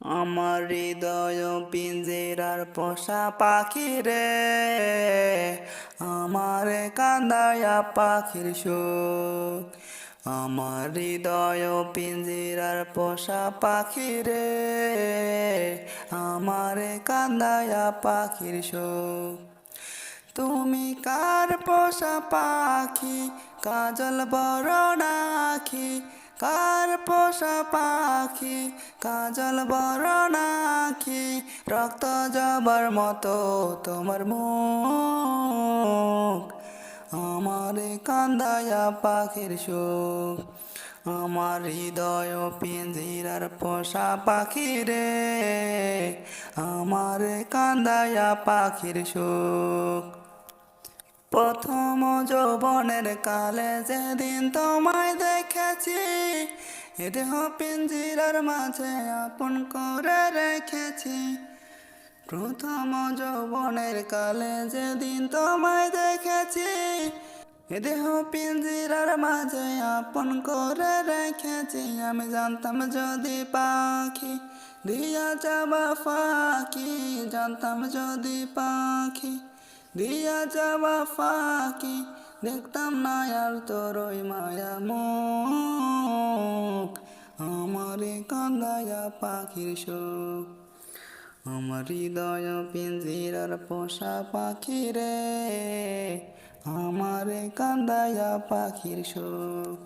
আমার হৃদয় পিঞ্জিরার পোষা পাখি রে, আমার কান্দায়া পাখির সুখ। আমার হৃদয় পিঞ্জিরার পোষা পাখি রে, আমার কান্দায়া পাখির সুখ। তুমি কার পোষা পাখি, কাজল বরণ আঁখি, কার পোষা পাখি, কাজল বরণ আঁখি, রক্ত জবার মতো তোমার মুখ। আমার কান্দায়া পাখির সুখ। আমার হৃদয় পিঞ্জিরার পোষা পাখি রে, আমার কান্দায়া পাখির সুখ। প্রথম যৌবনের কালে যেদিন তোমায় দেখেছি, এ দেহ পিঞ্জিরার মাঝে আপন করে রেখেছি। প্রথম যৌবনের কালে যেদিন তোমায় দেখেছি, এ দেহ পিঞ্জিরার মাঝে আপন করে রেখেছি। আমি জানতাম যদি পাখি দিয়া যাবা ফাঁকি, জানতাম যদি পাখি দিয়া যাবা ফাঁকি, দেখতাম না আর তোর ওই মায়া মুখ। আমার কান্দায়া পাখির সুখ। আমার হৃদয় পিঞ্জিরার পোষা পাখি রে, আমার কান্দায়া পাখির সুখ।